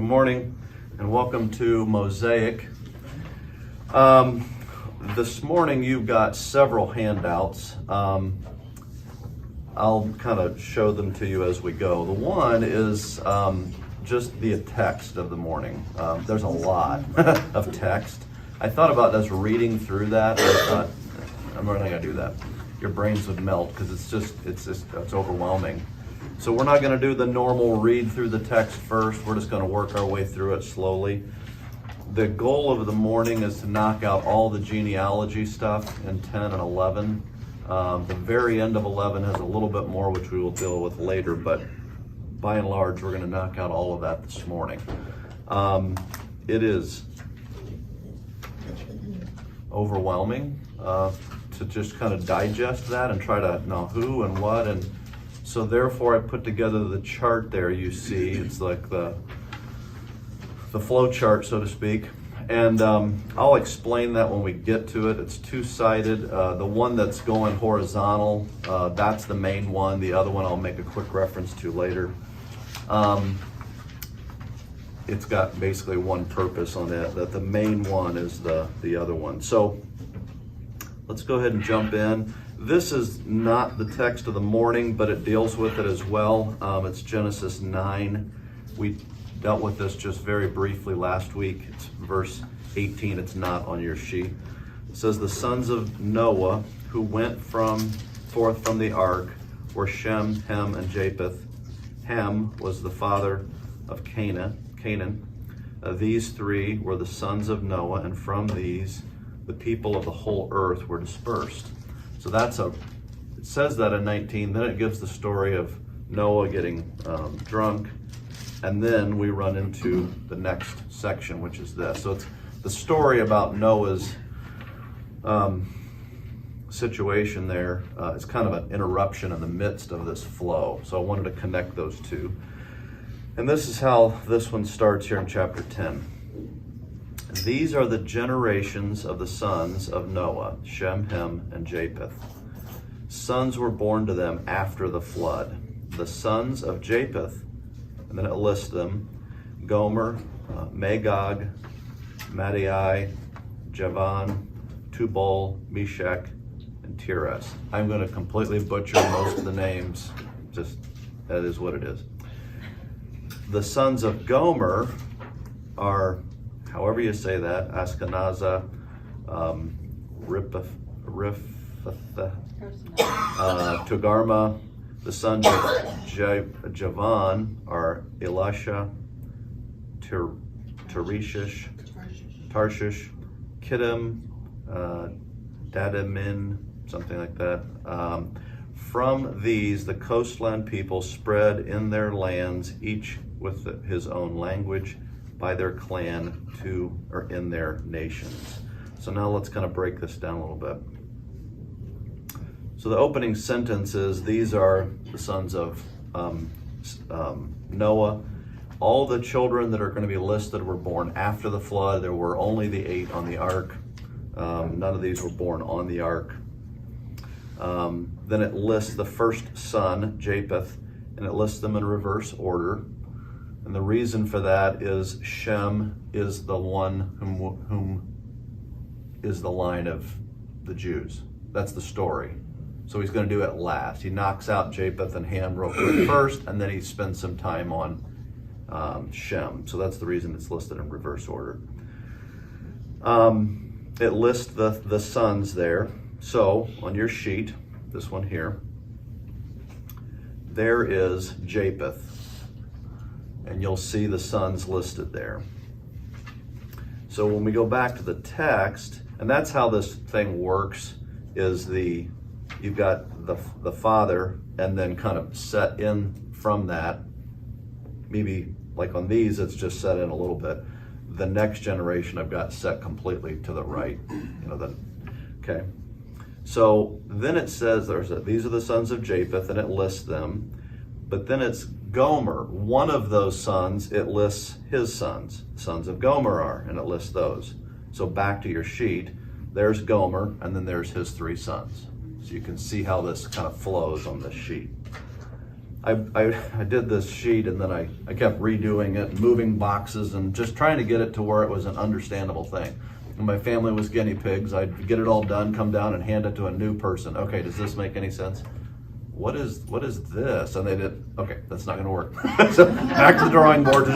morning and welcome to Mosaic. This morning you've got several handouts. I'll kind of show them to you as we go. The one is just the text of the morning. There's a lot of text. I thought about just reading through that. I thought, I'm not gonna do that. Your brains would melt because it's overwhelming. So we're not going to do the normal read through the text first. We're just going to work our way through it slowly. The goal of the morning is to knock out all the genealogy stuff in 10 and 11. The very end of 11 has a little bit more, which we will deal with later, but by and large, we're going to knock out all of that this morning. It is overwhelming to just kind of digest that and try to know who and what, and so therefore I put together the chart there you see. It's like the flow chart, so to speak. And I'll explain that when we get to it. It's two-sided. The one that's going horizontal, that's the main one. The other one I'll make a quick reference to later. It's got basically one purpose on it, that the main one is the other one. So let's go ahead and jump in. This is not the text of the morning, but it deals with it as well. It's Genesis 9. We dealt with this just very briefly last week. It's verse 18. It's not on your sheet. It says, the sons of Noah who went forth from the ark were Shem, Ham, and Japheth. Ham was the father of Canaan. These three were the sons of Noah, and from these the people of the whole earth were dispersed. So it says that in 19, then it gives the story of Noah getting drunk, and then we run into the next section, which is this. So it's the story about Noah's situation there. It's kind of an interruption in the midst of this flow. So I wanted to connect those two. And this is how this one starts here in chapter 10. These are the generations of the sons of Noah, Shem, Ham, and Japheth. Sons were born to them after the flood. The sons of Japheth, and then it lists them, Gomer, Magog, Madai, Javan, Tubal, Meshach, and Tiras. I'm going to completely butcher most of the names. Just, that is what it is. The sons of Gomer are, however you say that, Ashkenazah, Togarma. The sons of Javan are Elisha, Tarshish, Kittim, Dadamin, something like that. From these, the coastland people spread in their lands, each with his own language, by their clan or in their nations. So now let's kind of break this down a little bit. So the opening sentence is, these are the sons of Noah. All the children that are going to be listed were born after the flood. There were only the 8 on the ark. None of these were born on the ark. Then it lists the first son, Japheth, and it lists them in reverse order. And the reason for that is Shem is the one whom is the line of the Jews. That's the story. So he's going to do it last. He knocks out Japheth and Ham real quick first, and then he spends some time on Shem. So that's the reason it's listed in reverse order. It lists the sons there. So on your sheet, this one here, there is Japheth. And you'll see the sons listed there. So when we go back to the text, and that's how this thing works, is you've got the father, and then kind of set in from that. Maybe like on these, it's just set in a little bit. The next generation I've got set completely to the right. Okay. So then it says these are the sons of Japheth, and it lists them. But then it's Gomer, one of those sons, it lists his sons. Sons of Gomer are, and it lists those. So back to your sheet, there's Gomer, and then there's his 3 sons. So you can see how this kind of flows on this sheet. I did this sheet and then I kept redoing it, moving boxes and just trying to get it to where it was an understandable thing. When my family was guinea pigs, I'd get it all done, come down and hand it to a new person. Okay, does this make any sense? What is this? And they did, okay, that's not gonna work. So back to the drawing board.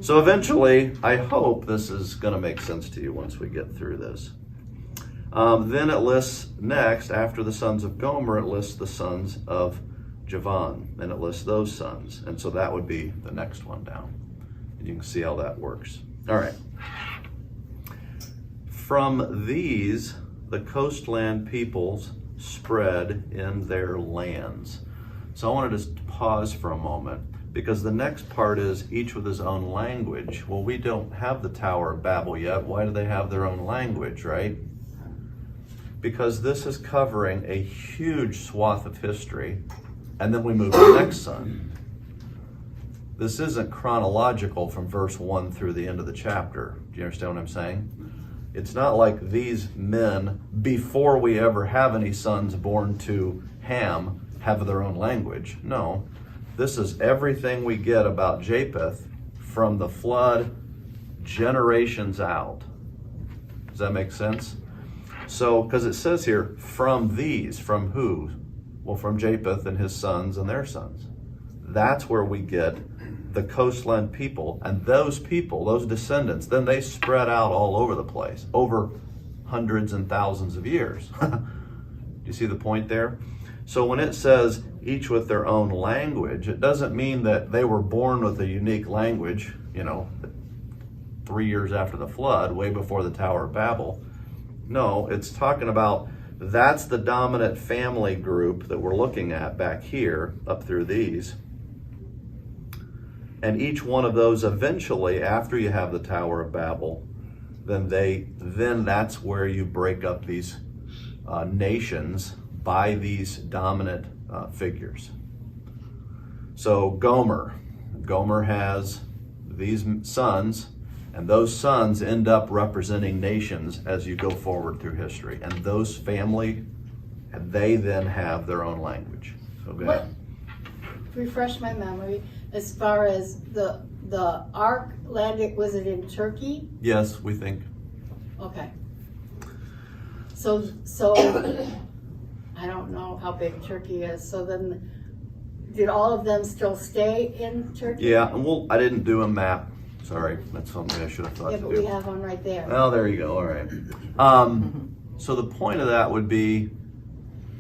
So eventually, I hope this is gonna make sense to you once we get through this. Then it lists next, after the sons of Gomer, it lists the sons of Javan, and it lists those sons. And so that would be the next one down. And you can see how that works. All right. From these, the coastland peoples spread in their lands. So I wanted to just pause for a moment because the next part is each with his own language. Well, we don't have the Tower of Babel yet. Why do they have their own language, right? Because this is covering a huge swath of history, and then we move to the next son. This isn't chronological from verse 1 through the end of the chapter. Do you understand what I'm saying? It's not like these men, before we ever have any sons born to Ham, have their own language. No, this is everything we get about Japheth from the flood generations out. Does that make sense? So, because it says here, from these, from who? Well, from Japheth and his sons and their sons. That's where we get the coastland people, and those people, those descendants, then they spread out all over the place, over hundreds and thousands of years. Do you see the point there? So when it says each with their own language, it doesn't mean that they were born with a unique language, 3 years after the flood, way before the Tower of Babel. No, it's talking about that's the dominant family group that we're looking at back here, up through these. And each one of those eventually, after you have the Tower of Babel, then that's where you break up these nations by these dominant figures. So Gomer has these sons, and those sons end up representing nations as you go forward through history. And those family, they then have their own language. So go ahead. Refresh my memory. As far as the Ark landed, was it in Turkey? Yes, we think. Okay. So I don't know how big Turkey is. So then, did all of them still stay in Turkey? Yeah, and I didn't do a map. Sorry, that's something I should have thought Yeah, to but do. we have one right there. Oh, there you go. All right. So the point of that would be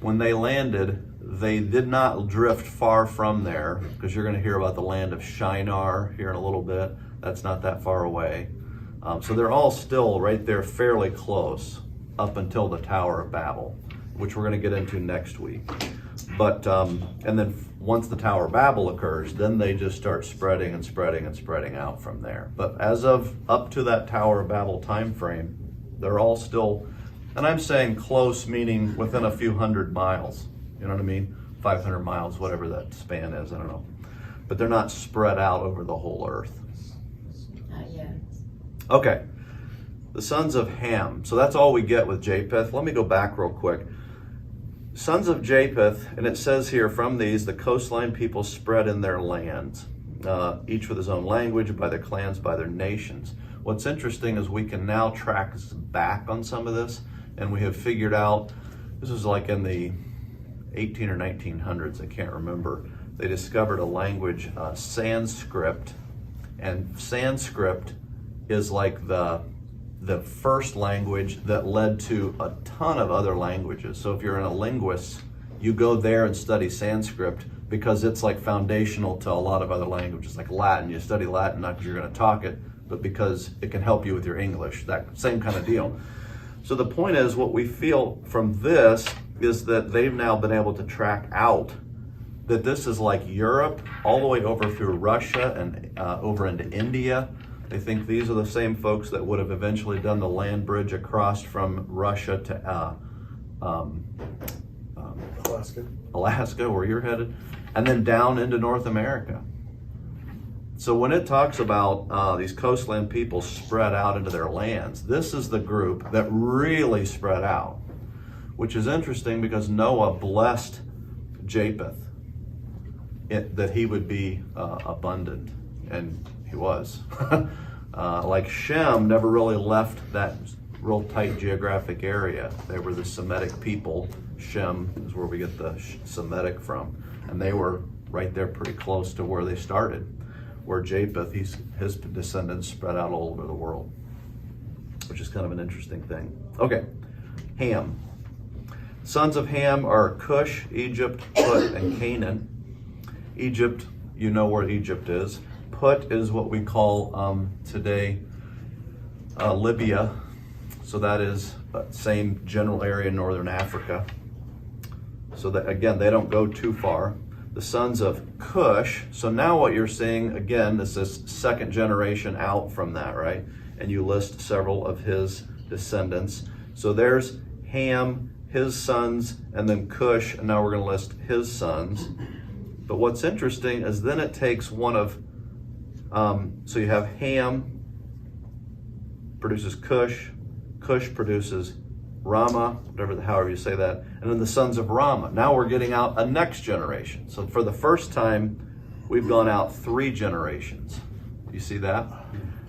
when they landed, they did not drift far from there, because you're going to hear about the land of Shinar here in a little bit. That's not that far away. So they're all still right there fairly close up until the Tower of Babel, which we're going to get into next week. But, and then once the Tower of Babel occurs, then they just start spreading and spreading and spreading out from there. But as of up to that Tower of Babel time frame, they're all still, and I'm saying close, meaning within a few hundred miles. You know what I mean? 500 miles, whatever that span is, I don't know. But they're not spread out over the whole earth. Not yet. Okay, the sons of Ham. So that's all we get with Japheth. Let me go back real quick. Sons of Japheth, and it says here, from these, the coastline people spread in their lands, each with his own language, by their clans, by their nations. What's interesting is we can now track back on some of this, and we have figured out, this was like in the 18 or 1900s, I can't remember. They discovered a language, Sanskrit, and Sanskrit is like the first language that led to a ton of other languages. So if you're a linguist, you go there and study Sanskrit because it's like foundational to a lot of other languages, like Latin. You study Latin not because you're going to talk it, but because it can help you with your English, that same kind of deal. So the point is, what we feel from this is that they've now been able to track out that this is like Europe all the way over through Russia and over into India. They think these are the same folks that would have eventually done the land bridge across from Russia to Alaska, where you're headed, and then down into North America. So when it talks about these coastland people spread out into their lands, this is the group that really spread out, which is interesting because Noah blessed Japheth. that he would be abundant, and he was. Like Shem never really left that real tight geographic area. They were the Semitic people. Shem is where we get the Semitic from, and they were right there pretty close to where they started. Where Japheth, his descendants spread out all over the world, which is kind of an interesting thing. Okay, Ham. Sons of Ham are Cush, Egypt, Put, and Canaan. Egypt, you know where Egypt is. Put is what we call today Libya. So that is same general area in northern Africa. So that, again, they don't go too far. The sons of Cush. So now what you're seeing, again, this is second generation out from that, right? And you list several of his descendants. So there's Ham, his sons, and then Cush, and now we're going to list his sons. But what's interesting is then it takes one of, so you have Ham produces Cush, Cush produces Rama, however you say that, and then the sons of Rama. Now we're getting out a next generation. So for the first time, we've gone out 3 generations. You see that?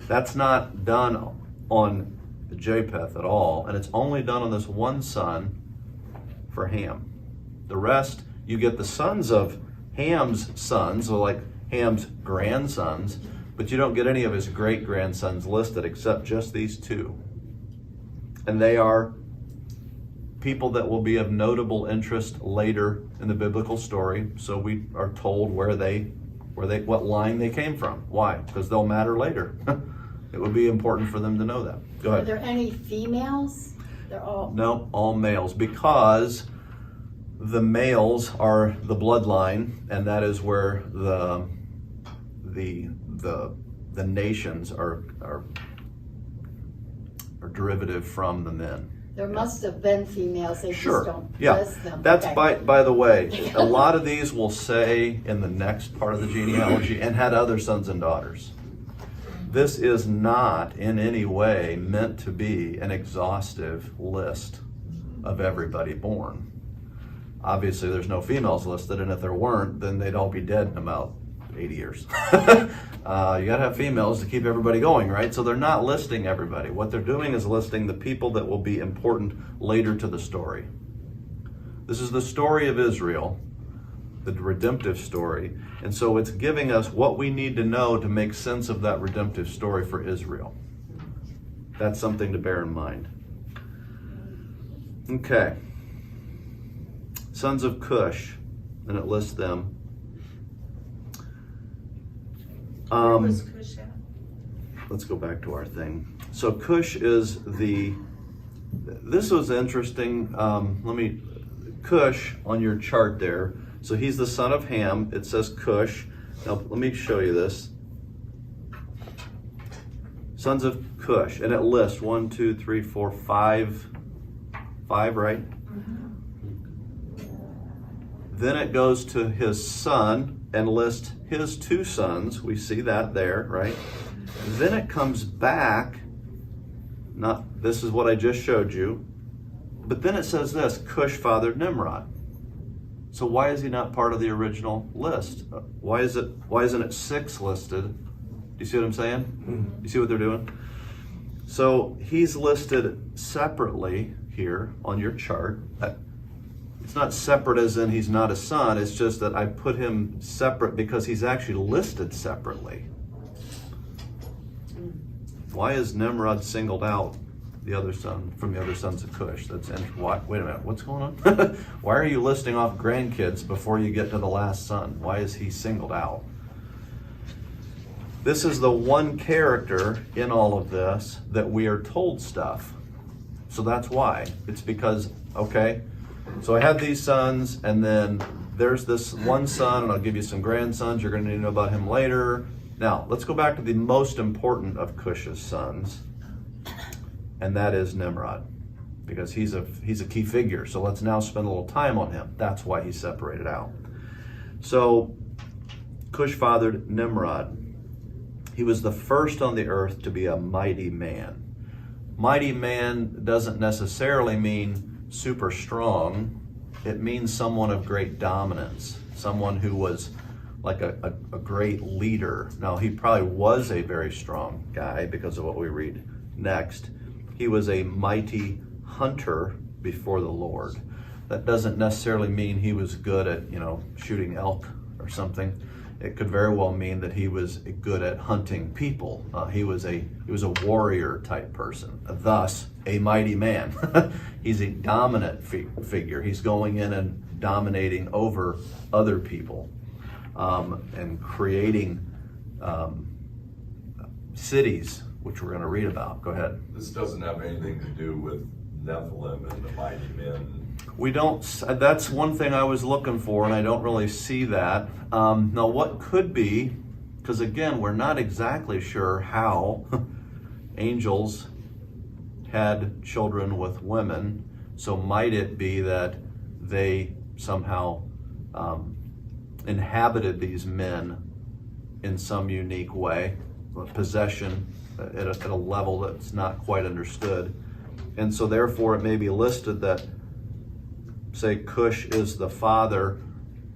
That's not done on Japheth at all, and it's only done on this one son for Ham. The rest, you get the sons of Ham's sons, so like Ham's grandsons, but you don't get any of his great-grandsons listed except just these 2. And they are people that will be of notable interest later in the biblical story. So we are told what line they came from. Why? Because they'll matter later. It would be important for them to know that. Go ahead. Are there any females? They're all... No, all males, because the males are the bloodline, and that is where the nations are derivative from the men. There must have been females, they Sure. just don't Yeah. list them. That's Okay. by the way, a lot of these will say in the next part of the genealogy, and had other sons and daughters. This is not in any way meant to be an exhaustive list of everybody born. Obviously, there's no females listed, and if there weren't, then they'd all be dead in about 80 years. You gotta have females to keep everybody going, right? So they're not listing everybody. What they're doing is listing the people that will be important later to the story. This is the story of Israel, the redemptive story, and so it's giving us what we need to know to make sense of that redemptive story for Israel. That's something to bear in mind. Okay. Sons of Cush, and it lists them. Where was Cush at? Let's go back to our thing. So Cush is this was interesting. Cush on your chart there. So he's the son of Ham. It says Cush. Now let me show you this. Sons of Cush, and it lists 1, 2, 3, 4, 5, right? Then it goes to his son and lists his 2 sons. We see that there, right? Then it comes back. This is what I just showed you. But then it says this, Cush fathered Nimrod. So why is he not part of the original list? Why isn't it 6 listed? Do you see what I'm saying? Do you see what they're doing? So he's listed separately here on your chart. It's not separate as in he's not a son, it's just that I put him separate because he's actually listed separately. Why is Nimrod singled out the other son from the other sons of Cush? Wait a minute, what's going on? Why are you listing off grandkids before you get to the last son? Why is he singled out? This is the one character in all of this that we are told stuff. So that's why. It's because, okay, so I had these sons, and then there's this one son, and I'll give you some grandsons. You're going to need to know about him later. Now, let's go back to the most important of Cush's sons, and that is Nimrod, because he's a key figure. So let's now spend a little time on him. That's why he's separated out. So Cush fathered Nimrod. He was the first on the earth to be a mighty man. Mighty man doesn't necessarily mean super strong. It means someone of great dominance, someone who was like a great leader. Now, he probably was a very strong guy because of what we read next. He was a mighty hunter before the Lord. That doesn't necessarily mean he was good at, shooting elk or something. It could very well mean that he was good at hunting people. He was a warrior type person, thus a mighty man. He's a dominant figure. He's going in and dominating over other people, and creating cities, which we're going to read about. Go ahead. This doesn't have anything to do with Nephilim and the mighty men. We don't, that's one thing I was looking for, and I don't really see that. Now, what could be, because again, we're not exactly sure how angels had children with women, so might it be that they somehow inhabited these men in some unique way, possession at a level that's not quite understood. And so therefore it may be listed that, say, Cush is the father,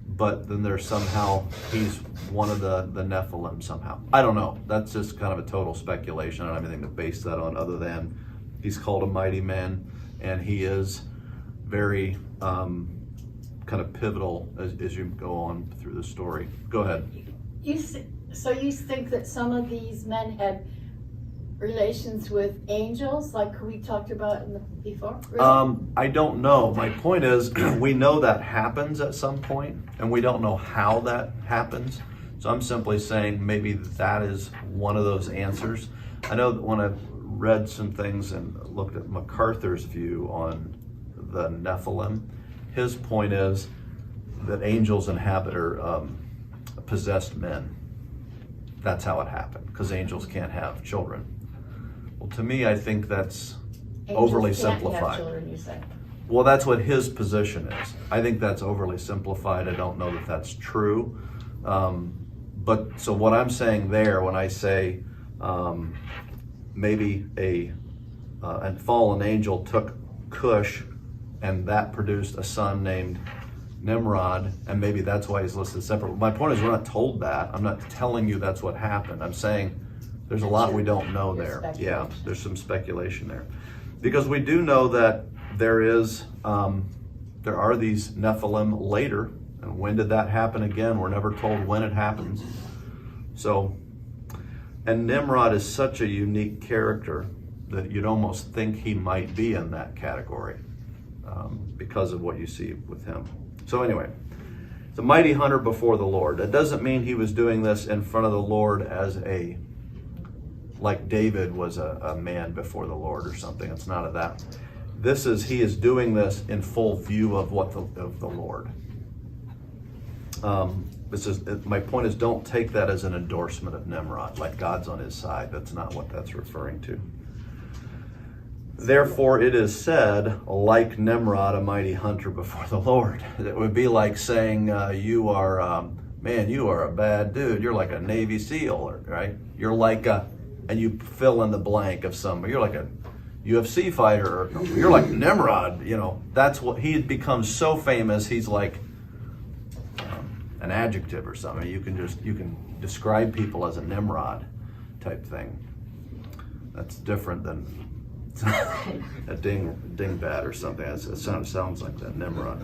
but then there's somehow he's one of the Nephilim somehow. I don't know. That's just kind of a total speculation. I don't have anything to base that on other than he's called a mighty man, and he is very kind of pivotal as you go on through the story. Go ahead. So you think that some of these men had relations with angels, like we talked about before? Really? I don't know. My point is, we know that happens at some point, and we don't know how that happens. So I'm simply saying maybe that is one of those answers. I know that when I've read some things and looked at MacArthur's view on the Nephilim, his point is that angels inhabit or possessed men. That's how it happened, because angels can't have children. Well, to me, I think that's overly Angels can't simplified. have children, you say. Well, that's what his position is. I think that's overly simplified. I don't know that that's true. But so what I'm saying there, when I say maybe a fallen angel took Cush and that produced a son named Nimrod, and maybe that's why he's listed separate. My point is, we're not told that. I'm not telling you that's what happened. I'm saying there's a lot we don't know there. Yeah, there's some speculation there. Because we do know that there are these Nephilim later, and when did that happen again? We're never told when it happens. So, and Nimrod is such a unique character that you'd almost think he might be in that category because of what you see with him. So anyway, the mighty hunter before the Lord. That doesn't mean he was doing this in front of the Lord as like David was a man before the Lord or something. It's not of that. He is doing this in full view of of the Lord. My point is, don't take that as an endorsement of Nimrod, like God's on his side. That's not what that's referring to. Therefore, it is said, like Nimrod, a mighty hunter before the Lord. It would be like saying, you are a bad dude. You're like a Navy SEAL, right? You're like and you fill in the blank of you're like a UFC fighter, or you're like Nimrod, that's what he had become so famous. He's like an adjective or something. You can describe people as a Nimrod type thing. That's different than a dingbat or something. It sounds like that, Nimrod.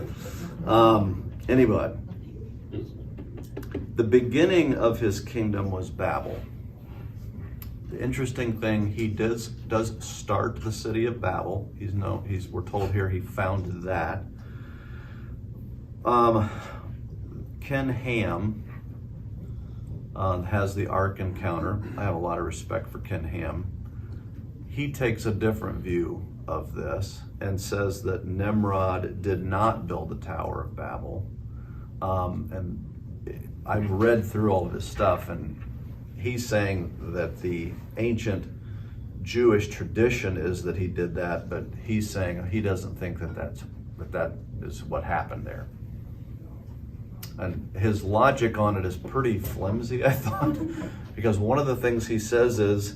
Anyway, the beginning of his kingdom was Babel. The interesting thing, he does start the city of Babel. We're told here he founded that. Ken Ham has the Ark encounter. I have a lot of respect for Ken Ham. He takes a different view of this and says that Nimrod did not build the Tower of Babel. And I've read through all of his stuff, and he's saying that the ancient Jewish tradition is that he did that, but he's saying he doesn't think that is what happened there. And his logic on it is pretty flimsy, I thought, because one of the things he says is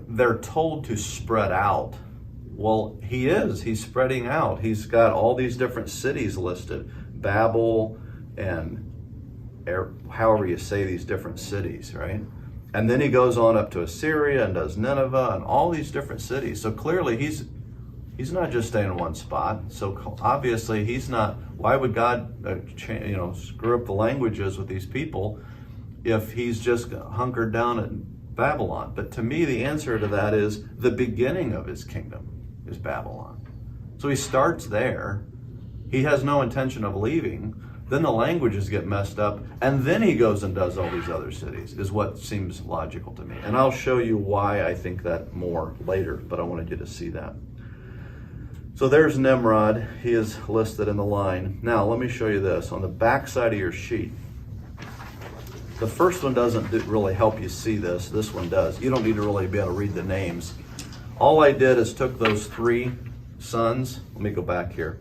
they're told to spread out Well, he is. He's spreading out. He's got all these different cities listed. Babel and however you say these different cities, right? And then he goes on up to Assyria and does Nineveh and all these different cities. So clearly he's not just staying in one spot. So obviously he's not. Why would God, screw up the languages with these people if he's just hunkered down at Babylon? But to me, the answer to that is the beginning of his kingdom is Babylon. So he starts there. He has no intention of leaving. Then the languages get messed up, and then he goes and does all these other cities, is what seems logical to me. And I'll show you why I think that more later, but I wanted you to see that. So there's Nimrod. He is listed in the line. Now, let me show you this. On the back side of your sheet, the first one doesn't really help you see this. This one does. You don't need to really be able to read the names. All I did is took those 3 sons. Let me go back here.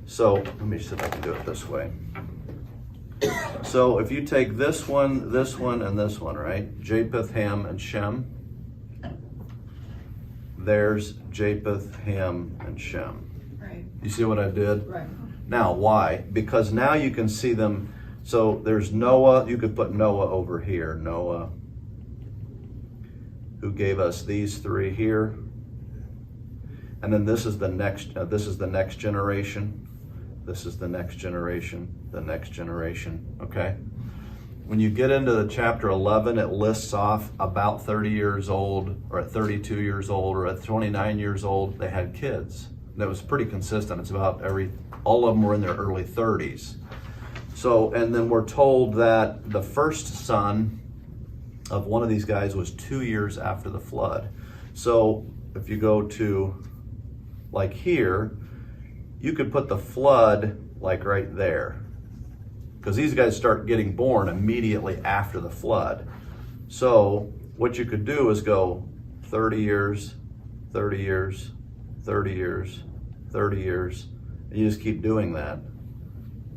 So let me see if I can do it this way. So if you take this one, and this one, right? Japheth, Ham, and Shem. There's Japheth, Ham, and Shem. Right. You see what I did? Right. Now, why? Because now you can see them. So there's Noah. You could put Noah over here. Noah, who gave us these 3 here. And then this is the next. This is the next generation. This is the next generation. The next generation. Okay. When you get into the chapter 11, it lists off about 30 years old, or at 32 years old, or at 29 years old, they had kids. That was pretty consistent. It's about all of them were in their early 30s. So, and then we're told that the first son of one of these guys was 2 years after the flood. So if you go to like here, you could put the flood like right there, because these guys start getting born immediately after the flood. So what you could do is go 30 years, 30 years, 30 years, 30 years, and you just keep doing that,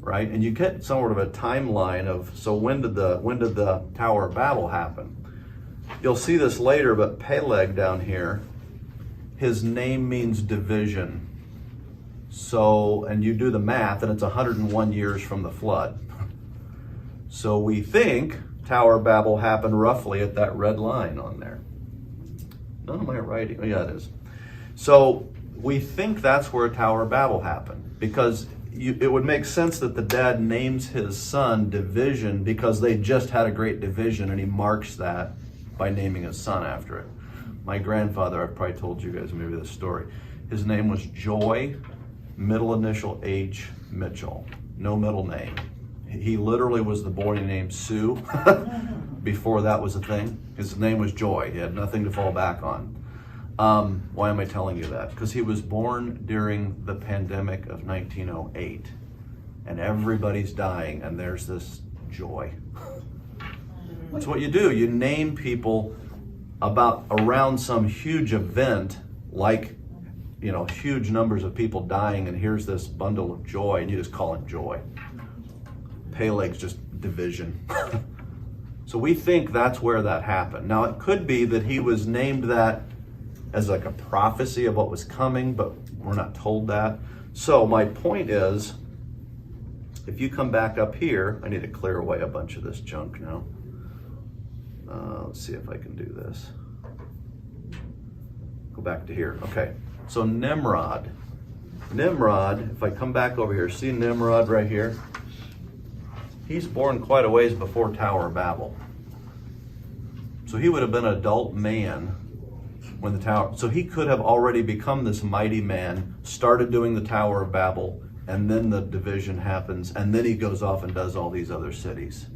right? And you get sort of a timeline of, so when did the Tower of Babel happen? You'll see this later, but Peleg down here, his name means division. So, and you do the math, and it's 101 years from the flood. So we think Tower of Babel happened roughly at that red line on there. No, am I writing? Oh, yeah, it is. So we think that's where Tower of Babel happened, because it would make sense that the dad names his son Division because they just had a great division, and he marks that by naming his son after it. My grandfather, I've probably told you guys maybe this story. His name was Joy, middle initial H, Mitchell. No middle name. He literally was the boy named Sue before that was a thing. His name was Joy. He had nothing to fall back on. Why am I telling you that? Because he was born during the pandemic of 1908, and everybody's dying, and there's this Joy. That's what you do. You name people around some huge event, like, huge numbers of people dying, and here's this bundle of joy, and you just call it Joy. Peleg's just division. So we think that's where that happened. Now, it could be that he was named that as like a prophecy of what was coming, but we're not told that. So my point is, if you come back up here, I need to clear away a bunch of this junk now. Let's see if I can do this. Go back to here. Okay. So Nimrod, if I come back over here, see Nimrod right here? He's born quite a ways before Tower of Babel. So he would have been an adult man when the tower, so he could have already become this mighty man, started doing the Tower of Babel, and then the division happens, and then he goes off and does all these other cities.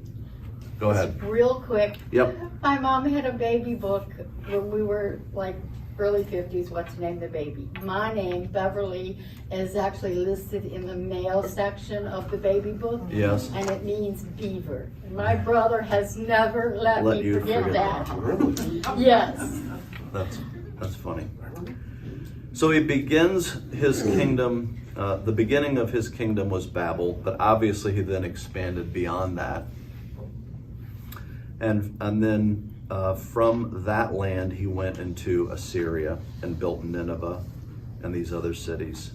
Go ahead. Real quick. Yep. My mom had a baby book when we were like early 50s, what to name the baby. My name, Beverly, is actually listed in the male section of the baby book. Yes. And it means beaver. My brother has never let me you forget that. Really? Yes. That's funny. So he begins his kingdom, the beginning of his kingdom was Babel, but obviously he then expanded beyond that. And then from that land he went into Assyria and built Nineveh and these other cities.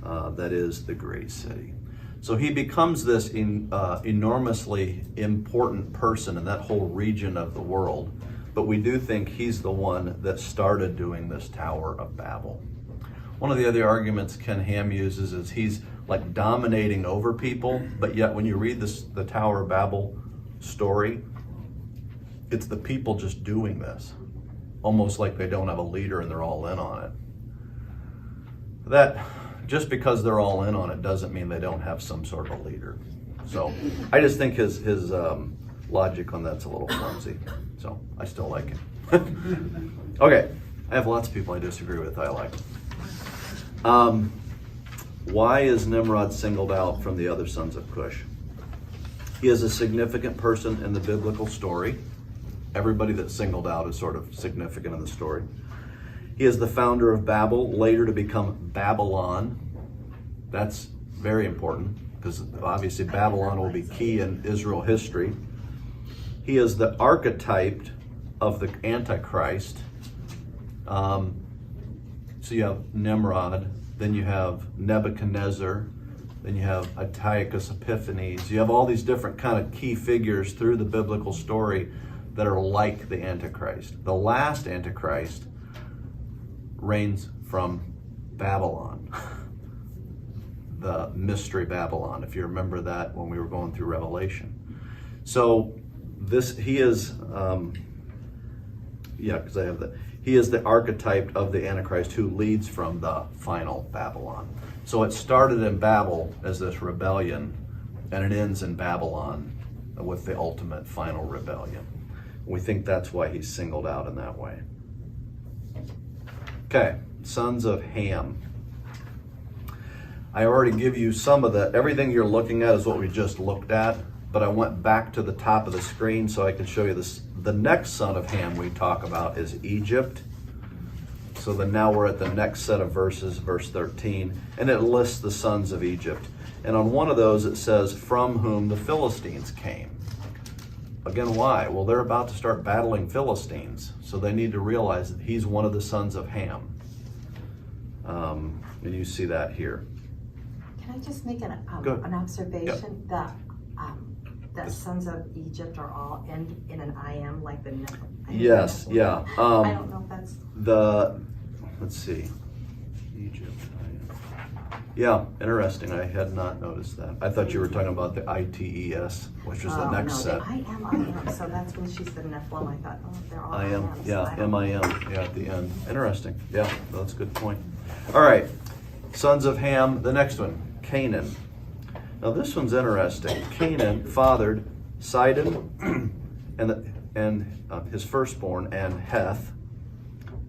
That is the great city. So he becomes this enormously important person in that whole region of the world. But we do think he's the one that started doing this Tower of Babel. One of the other arguments Ken Ham uses is he's like dominating over people, but yet when you read the Tower of Babel story, it's the people just doing this, almost like they don't have a leader and they're all in on it. That, just because they're all in on it doesn't mean they don't have some sort of a leader. So I just think his logic on that's a little clumsy. So I still like him. Okay, I have lots of people I disagree with. I like. Why is Nimrod singled out from the other sons of Cush? He is a significant person in the biblical story. Everybody that's singled out is sort of significant in the story. He is the founder of Babel, later to become Babylon. That's very important because obviously Babylon will be key in Israel history. He is the archetype of the Antichrist. So you have Nimrod, then you have Nebuchadnezzar, then you have Antiochus Epiphanes. You have all these different kind of key figures through the biblical story that are like the Antichrist. The last Antichrist reigns from Babylon, the mystery Babylon, if you remember that when we were going through Revelation. So he is, because I have that. He is the archetype of the Antichrist who leads from the final Babylon. So it started in Babel as this rebellion, and it ends in Babylon with the ultimate final rebellion. We think that's why he's singled out in that way. Okay, sons of Ham. I already give you some of everything you're looking at is what we just looked at, but I went back to the top of the screen so I can show you this. The next son of Ham we talk about is Egypt. So then now we're at the next set of verses, verse 13, and it lists the sons of Egypt. And on one of those it says, from whom the Philistines came. Again, why? Well, they're about to start battling Philistines, so they need to realize that he's one of the sons of Ham. And you see that here. Can I just make an observation that the sons of Egypt are all in an I am, like the Yes, yeah. I don't know if that's Let's see. Egypt. Yeah, interesting. I had not noticed that. I thought you were talking about the ITES, which was the next set. I am. So that's when she said Nephilim. I thought, they're all I am. IMs, Yeah, so MIM. Yeah, at the end. Interesting. Yeah, that's a good point. All right. Sons of Ham. The next one, Canaan. Now this one's interesting. Canaan fathered Sidon and his firstborn and Heth.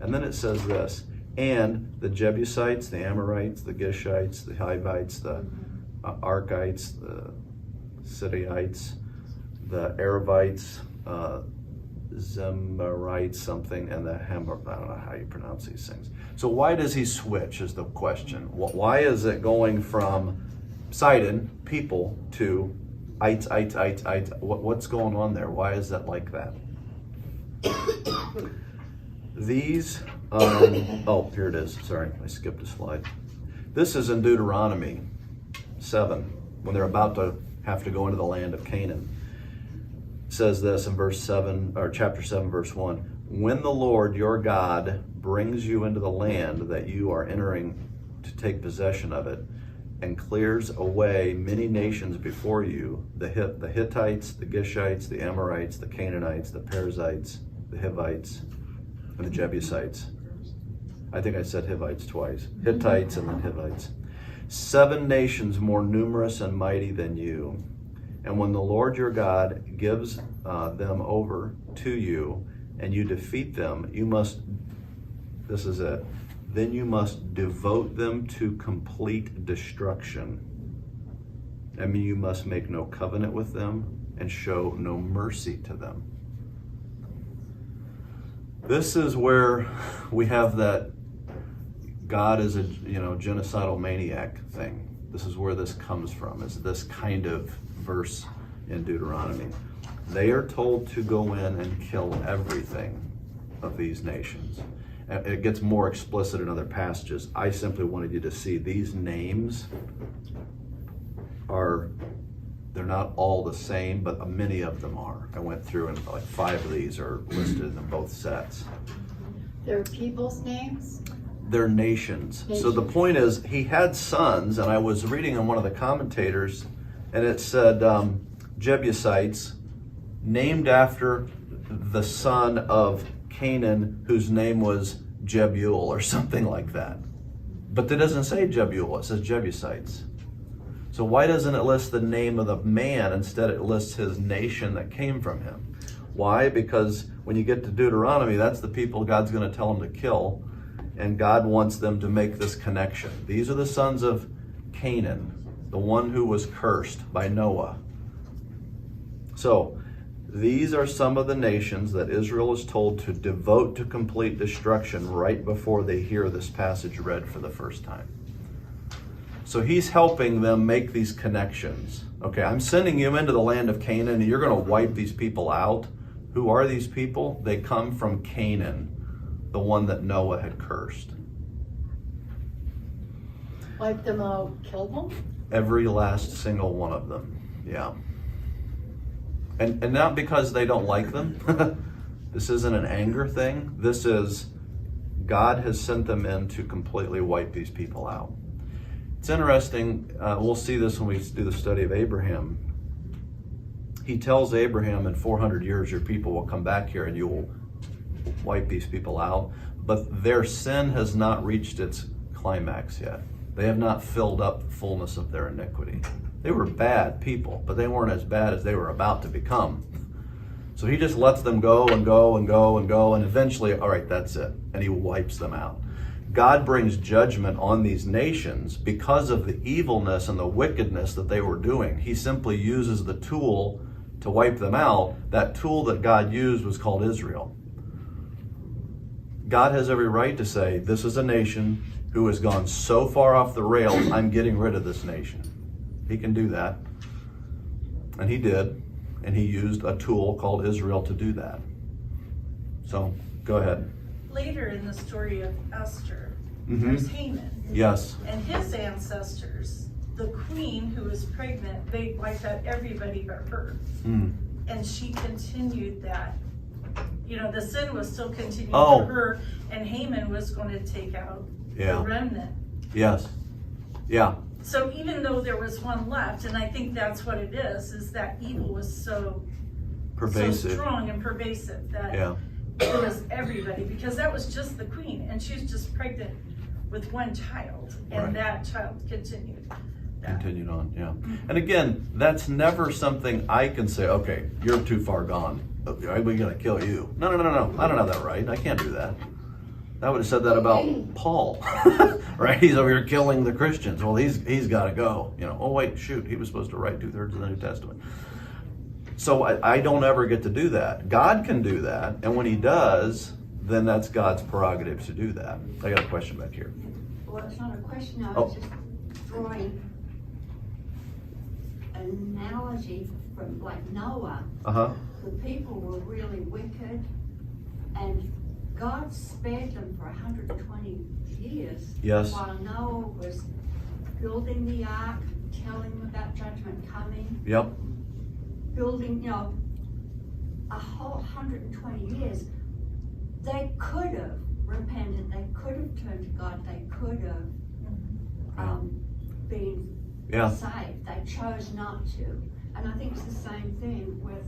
And then it says this, and the Jebusites, the Amorites, the Gishites, the Hivites, the Arkites, the Sidonites, the Arabites, Zemarites something, and the Hamor. I don't know how you pronounce these things. So why does he switch is the question. Why is it going from Sidon, people, to ites? What's going on there? Why is that like that? These, here it is. Sorry, I skipped a slide. This is in Deuteronomy 7, when they're about to have to go into the land of Canaan. It says this in verse 7, or chapter 7, verse 1. When the Lord your God brings you into the land that you are entering to take possession of it, and clears away many nations before you, the Hittites, the Gishites, the Amorites, the Canaanites, the Perizzites, the Hivites, and the Jebusites. I think I said Hivites twice. Hittites and then Hivites. 7 nations more numerous and mighty than you. And when the Lord your God gives them over to you, and you defeat them, you must, this is it, then you must devote them to complete destruction. I mean, you must make no covenant with them and show no mercy to them. This is where we have that God is a genocidal maniac thing. This is where this comes from, is this kind of verse in Deuteronomy. They are told to go in and kill everything of these nations. and it gets more explicit in other passages. I simply wanted you to see these names they're not all the same, but many of them are. I went through and like 5 of these are listed in both sets. They're people's names? They're nations. So the point is, he had sons, and I was reading in one of the commentators, and it said Jebusites, named after the son of Canaan, whose name was Jebuel, or something like that. But it doesn't say Jebuel, it says Jebusites. So why doesn't it list the name of the man? Instead, it lists his nation that came from him. Why? Because when you get to Deuteronomy, that's the people God's going to tell him to kill, and God wants them to make this connection. These are the sons of Canaan, the one who was cursed by Noah. So these are some of the nations that Israel is told to devote to complete destruction right before they hear this passage read for the first time. So he's helping them make these connections. Okay, I'm sending you into the land of Canaan, and you're going to wipe these people out. Who are these people? They come from Canaan, the one that Noah had cursed. Wipe them out, kill them? Every last single one of them, yeah. And not because they don't like them. This isn't an anger thing. This is God has sent them in to completely wipe these people out. It's interesting, we'll see this when we do the study of Abraham. He tells Abraham, in 400 years your people will come back here and you will wipe these people out. But their sin has not reached its climax yet. They have not filled up the fullness of their iniquity. They were bad people, but they weren't as bad as they were about to become. So he just lets them go and go and go and go, and eventually, all right, that's it. And he wipes them out. God brings judgment on these nations because of the evilness and the wickedness that they were doing. He simply uses the tool to wipe them out. That tool that God used was called Israel. God has every right to say, this is a nation who has gone so far off the rails, I'm getting rid of this nation. He can do that. And he did. And he used a tool called Israel to do that. So, go ahead. Later in the story of Esther, Mhm. there's Haman. Yes. And his ancestors, the queen who was pregnant, they wiped out everybody but her. Mm. And she continued that. You know, the sin was still continuing Oh. for her, and Haman was going to take out Yeah. the remnant. Yes. Yeah. So even though there was one left, and I think that's what it is that evil was so Pervasive. strong and pervasive that Yeah. it was everybody, because that was just the queen, and she was just pregnant with one child, and Right. that child continued. Continued on, yeah. And again, that's never something I can say, okay, you're too far gone. We're going to kill you. No. I don't have that right. I can't do that. I would have said that about Paul, right? He's over here killing the Christians. Well, he's got to go. You know, oh, wait, shoot. He was supposed to write 2/3 of the New Testament. So I don't ever get to do that. God can do that. And when he does, then that's God's prerogative to do that. I got a question back here. Well, it's not a question, I Oh. was just drawing an analogy from like Noah. Uh-huh. The people were really wicked, and God spared them for 120 years. Yes. While Noah was building the ark, telling them about judgment coming, Yep. building, you know, a whole 120 years. They could have repented, they could have turned to God, they could have been Yeah. saved. They chose not to. And I think it's the same thing with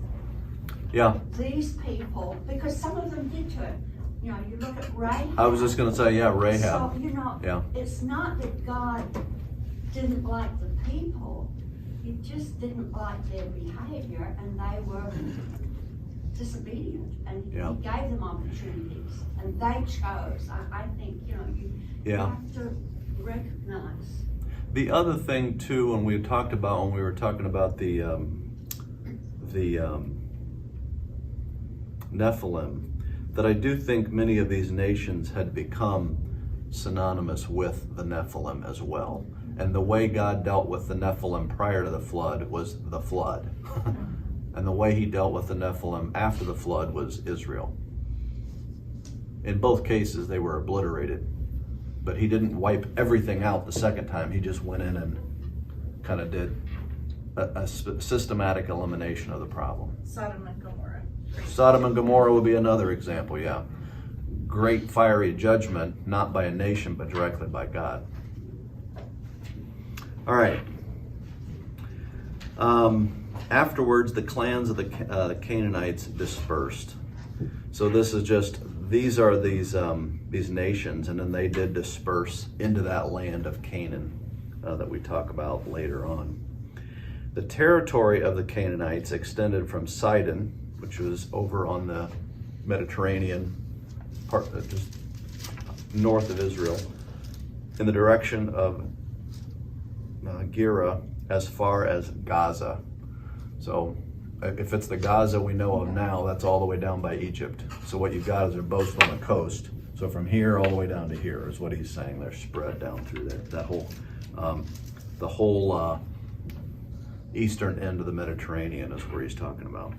Yeah. these people, because some of them did turn. You know, you look at Rahab. I was just going to say, yeah, Rahab. So, you know, Yeah. it's not that God didn't like the people, he just didn't like their behavior, and they were disobedient, and Yeah. he gave them opportunities, and they chose. I think, you know, you Yeah. have to recognize. The other thing too, when we were talking about the Nephilim, that I do think many of these nations had become synonymous with the Nephilim as well. And the way God dealt with the Nephilim prior to the flood was the flood. And the way he dealt with the Nephilim after the flood was Israel. In both cases, they were obliterated. But he didn't wipe everything out the second time. He just went in and kind of did a systematic elimination of the problem. Sodom and Gomorrah. Sodom and Gomorrah would be another example, yeah. Great fiery judgment, not by a nation, but directly by God. All right. Afterwards, the clans of the Canaanites dispersed. So this is just, these are these nations, and then they did disperse into that land of Canaan that we talk about later on. The territory of the Canaanites extended from Sidon, which was over on the Mediterranean part, just north of Israel, in the direction of Gera, as far as Gaza. So if it's the Gaza we know of now, that's all the way down by Egypt. So what you've got is they're both on the coast. So from here all the way down to here is what he's saying. They're spread down through there. That whole, the whole eastern end of the Mediterranean is where he's talking about.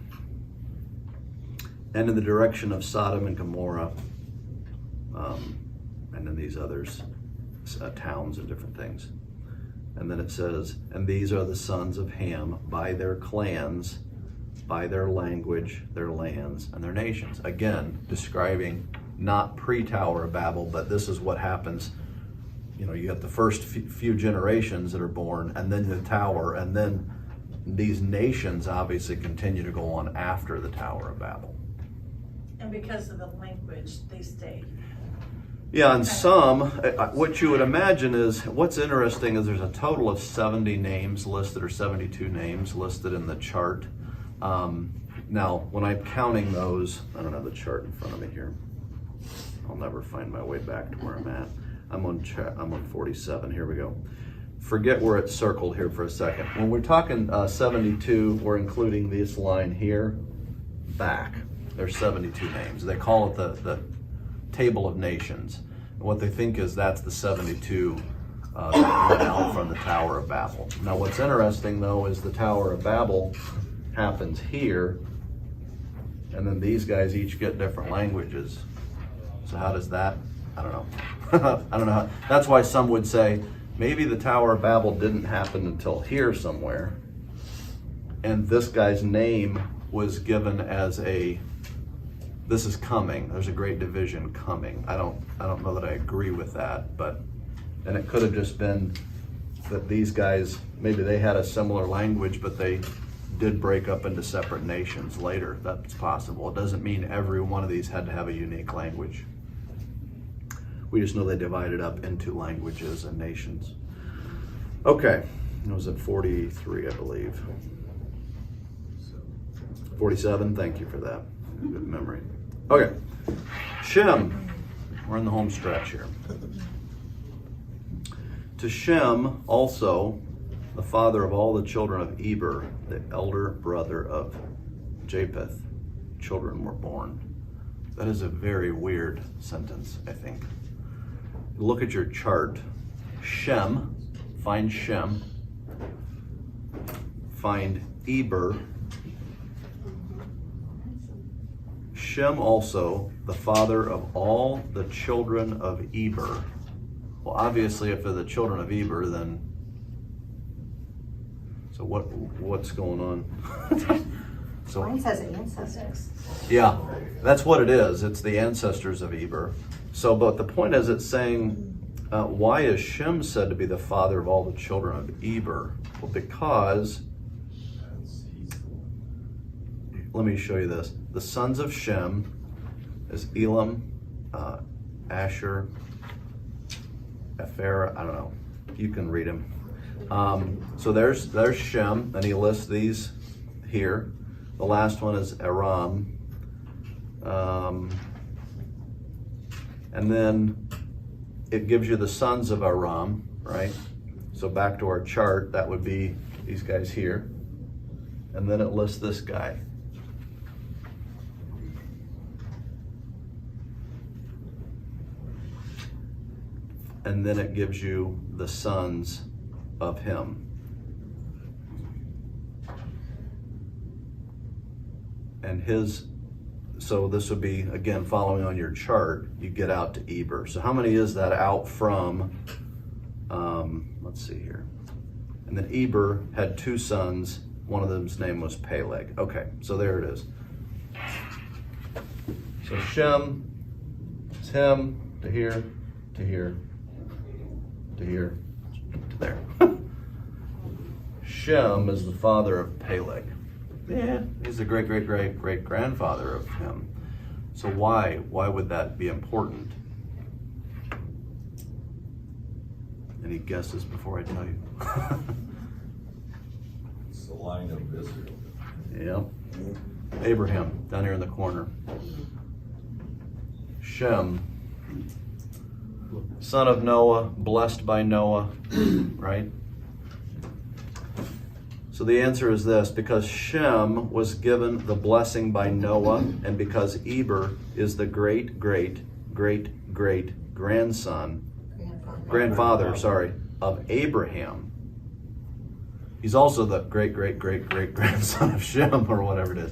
And in the direction of Sodom and Gomorrah, and then these others, towns and different things. And then it says, and these are the sons of Ham by their clans, by their language, their lands, and their nations. Again, describing not pre-Tower of Babel, but this is what happens. You know, you have the first few generations that are born, and then the tower, and then these nations obviously continue to go on after the Tower of Babel. And because of the language, they stayed. Yeah, and some, what you would imagine is, what's interesting is there's a total of 70 names listed, or 72 names listed in the chart. Now, when I'm counting those, I don't have the chart in front of me here. I'll never find my way back to where I'm at. I'm on 47, here we go. Forget where it's circled here for a second. When we're talking 72, we're including this line here, back. There's 72 names. They call it the Table of Nations. And what they think is that's the 72 that went out from the Tower of Babel. Now what's interesting though is the Tower of Babel happens here, and then these guys each get different languages. So how does that, I don't know. I don't know. That's why some would say maybe the Tower of Babel didn't happen until here somewhere, and this guy's name was given as this is coming. There's a great division coming. I don't know that I agree with that, and it could have just been that these guys, maybe they had a similar language, but they did break up into separate nations later. That's possible. It doesn't mean every one of these had to have a unique language. We just know they divided up into languages and nations. Okay, it was at 43, I believe. 47, thank you for that. Good memory. Okay, Shem, we're in the home stretch here. To Shem also, the father of all the children of Eber, the elder brother of Japheth, children were born. That is a very weird sentence, I think. Look at your chart. Shem, find Shem, find Eber. Shem also, the father of all the children of Eber. Well, obviously, if they're the children of Eber, then, so what's going on? So Mine says ancestors. yeah, that's what it is. It's the ancestors of Eber. So, but the point is, it's saying, why is Shem said to be the father of all the children of Eber? Well, because, let me show you this. The sons of Shem is Elam, Asher, Ephera, I don't know. You can read them. So there's Shem, and he lists these here. The last one is Aram. And then it gives you the sons of Aram, right? So back to our chart, that would be these guys here. And then it lists this guy. And then it gives you the sons of him. And So this would be, again, following on your chart, you get out to Eber. So how many is that out from, let's see here. And then Eber had 2 sons. One of them's name was Peleg. Okay, so there it is. So Shem is him to here, to here, to here, to there. Shem is the father of Peleg. Yeah, he's the great-great-great-great-grandfather of him. So why would that be important? Any guesses before I tell you? It's the line of Israel. Yeah. Abraham, down here in the corner. Shem, son of Noah, blessed by Noah, right? So the answer is this: because Shem was given the blessing by Noah, and because Eber is the grandfather, of Abraham. He's also the great-great-great-great-grandson of Shem, or whatever it is.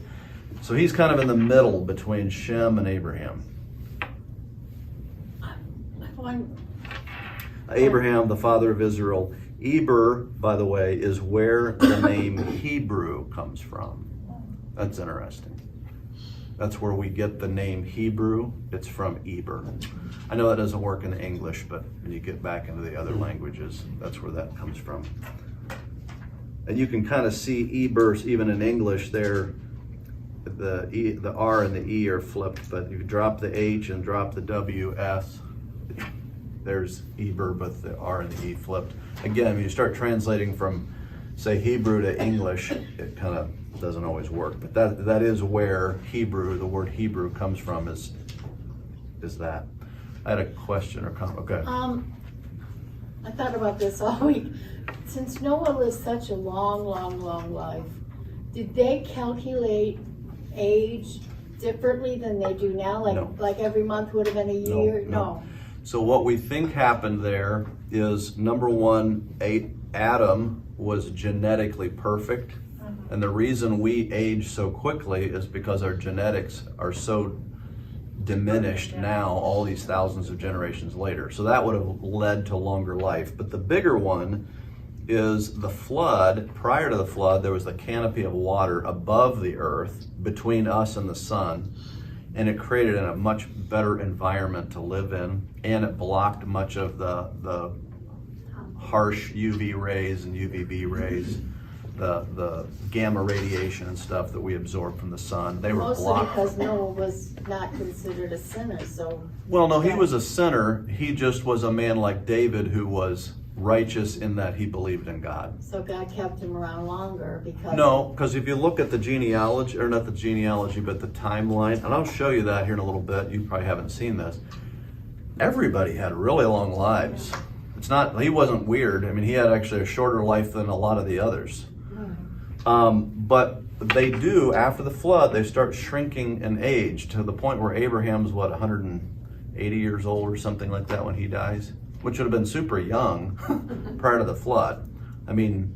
So he's kind of in the middle between Shem and Abraham. Abraham, the father of Israel. Eber, by the way, is where the name Hebrew comes from. That's interesting. That's where we get the name Hebrew. It's from Eber. I know that doesn't work in English, but when you get back into the other languages, that's where that comes from. And you can kind of see Eber, even in English there, the R and the E are flipped, but you drop the H and drop the W-S. There's Eber, but the R and the E flipped. Again, when you start translating from, say, Hebrew to English, it kind of doesn't always work. But that is where Hebrew, the word Hebrew comes from, is that. I had a question or comment. Okay. I thought about this all week. Since Noah lived such a long life, did they calculate age differently than they do now? No. Like every month would have been a year? No. So what we think happened there is, number one, Adam was genetically perfect. And the reason we age so quickly is because our genetics are so diminished now, all these thousands of generations later. So that would have led to longer life. But the bigger one is the flood. Prior to the flood, there was a canopy of water above the earth between us and the sun. And it created a much better environment to live in. And it blocked much of the harsh UV rays and UVB rays, the gamma radiation and stuff that we absorb from the sun. They were Mostly blocked. because Noah was not considered a sinner, so. Well, no, he was a sinner. He just was a man like David who was righteous in that he believed in God. So God kept him around longer because. No, because if you look at the genealogy, or not the genealogy, but the timeline, and I'll show you that here in a little bit. You probably haven't seen this. Everybody had really long lives. It's not, he wasn't weird. I mean, he had actually a shorter life than a lot of the others. But they do, after the flood, they start shrinking in age to the point where Abraham's, 180 years old or something like that when he dies, which would have been super young prior to the flood. I mean,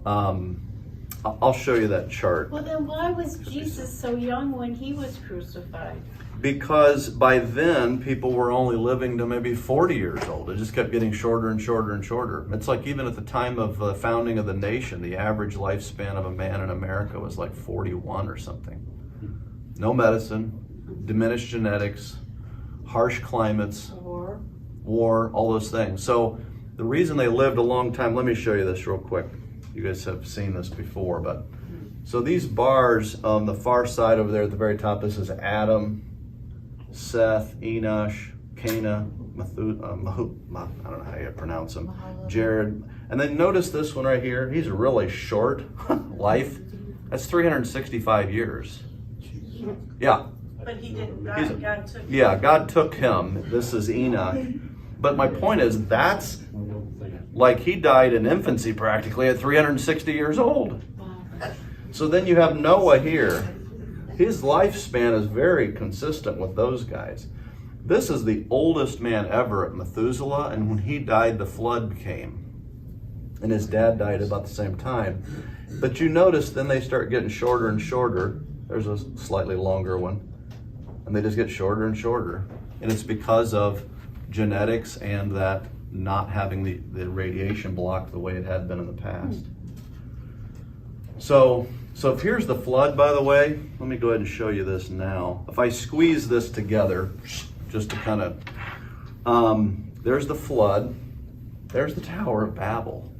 I'll show you that chart. Well, then why was Jesus so young when he was crucified? Because by then, people were only living to maybe 40 years old. It just kept getting shorter and shorter and shorter. It's like even at the time of the founding of the nation, the average lifespan of a man in America was like 41 or something. No medicine, diminished genetics, harsh climates, war, all those things. So the reason they lived a long time, let me show you this real quick. You guys have seen this before, but so these bars on the far side over there at the very top, this is Adam, Seth, Enosh, Cana, I don't know how you pronounce them, Jared. And then notice this one right here. He's a really short life. That's 365 years. Yeah. But he didn't die, God took him. Yeah, God took him. This is Enoch. But my point is, that's like he died in infancy practically at 360 years old. So then you have Noah here. His lifespan is very consistent with those guys. This is the oldest man ever at Methuselah, and when he died, the flood came. And his dad died about the same time. But you notice then they start getting shorter and shorter. There's a slightly longer one. and they just get shorter and shorter. And it's because of genetics and that not having the radiation block the way it had been in the past. So if here's the flood, by the way, let me go ahead and show you this now. If I squeeze this together, just to kind of, there's the flood, there's the Tower of Babel.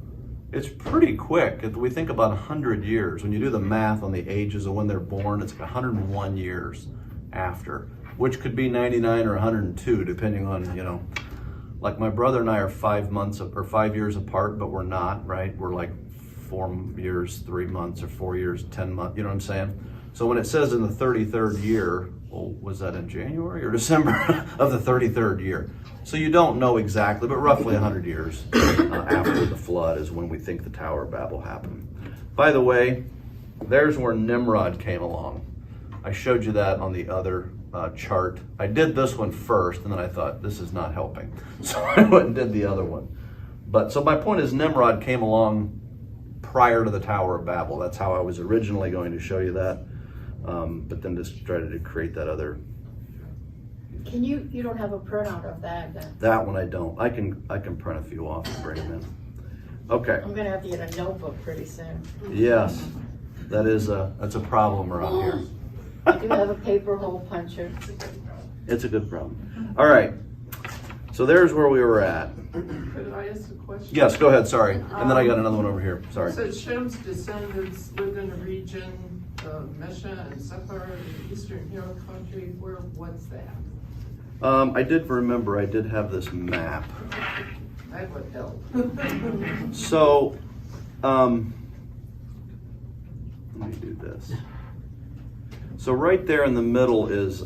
It's pretty quick. If we think about 100 years, when you do the math on the ages of when they're born, it's 101 years after, which could be 99 or 102, depending on, you know, like my brother and I are 5 years apart, but we're not, right? We're like 4 years, 3 months, or 4 years, 10 months, you know what I'm saying? So when it says in the 33rd year, well, was that in January or December of the 33rd year? So you don't know exactly, but roughly 100 years after the flood is when we think the Tower of Babel happened. By the way, there's where Nimrod came along. I showed you that on the other chart. I did this one first, and then I thought, this is not helping. So I went and did the other one. But so my point is, Nimrod came along prior to the Tower of Babel. That's how I was originally going to show you that. But then just tried to create that other. Can you don't have a printout of that then? That one I don't. I can print a few off and bring them in. Okay. I'm gonna have to get a notebook pretty soon. Yes, that's a problem around here. I do have a paper hole puncher. It's a good problem. All right. So there's where we were at. Could I ask a question? Yes, go ahead. Sorry. And then I got another one over here. Sorry. So Shem's descendants lived in the region of Mesha and Sephar in the eastern hill country. What's that? I did remember I did have this map. That would help. So, let me do this. So right there in the middle is,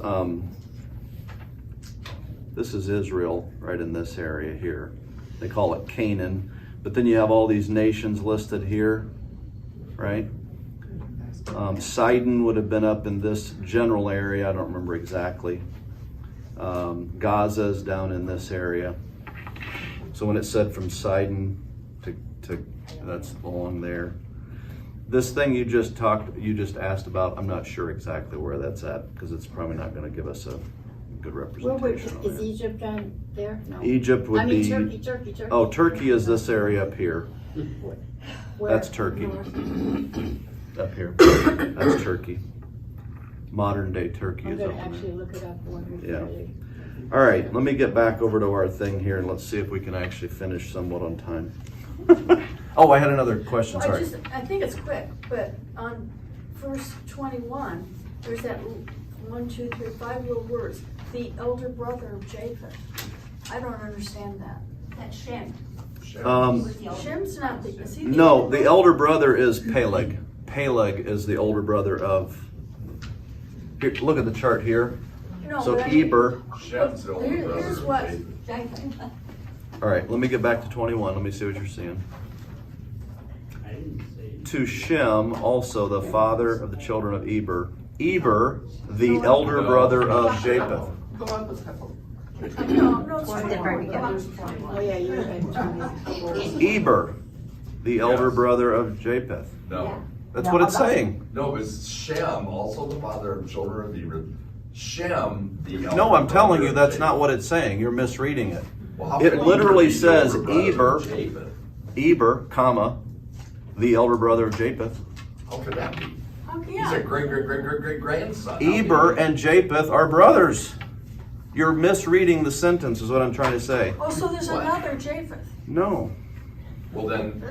this is Israel, right in this area here. They call it Canaan. But then you have all these nations listed here, right? Sidon would have been up in this general area. I don't remember exactly. Gaza is down in this area. So when it said from Sidon to that's along there. This thing you just asked about, I'm not sure exactly where that's at because it's probably not going to give us a good representation. Is Egypt down there? No. Egypt would be. Turkey. Oh, Turkey is this area up here. Where? That's Turkey. Up here. That's Turkey. Modern day Turkey I'm is gonna up actually there. look it up one Yeah. All right, let me get back over to our thing here and let's see if we can actually finish somewhat on time. Oh, I had another question, Well, sorry. I think it's quick, but on verse 21, there's that 5 little words, the elder brother of Japheth. I don't understand that. That's Shem. Shem's not the, is he the No, elder the elder brother is Peleg. Peleg is the older brother of, here, look at the chart here. No, So but I mean, Eber, Shem's the older brother here's of what, Japheth. all right, let me get back to 21, let me see what you're seeing. To Shem, also the father of the children of Eber. Eber, the elder brother of Japheth. Go on with that. no, it's At the very 21. beginning. Oh, yeah, you're right. Eber, the elder brother of Japheth. No, That's what it's saying. no, it's Shem, also the father of children of Eber. Shem, the elder No, I'm telling brother you, of that's Japheth. not what it's saying. You're misreading it. Well, how It can literally Eber be the says older brother Eber, of Japheth? Eber, comma, the elder brother of Japheth. How could that be? Okay, He's a yeah. great grandson. Eber and Japheth are brothers. You're misreading the sentence is what I'm trying to say. Oh, so there's What? another Japheth. No. Well, then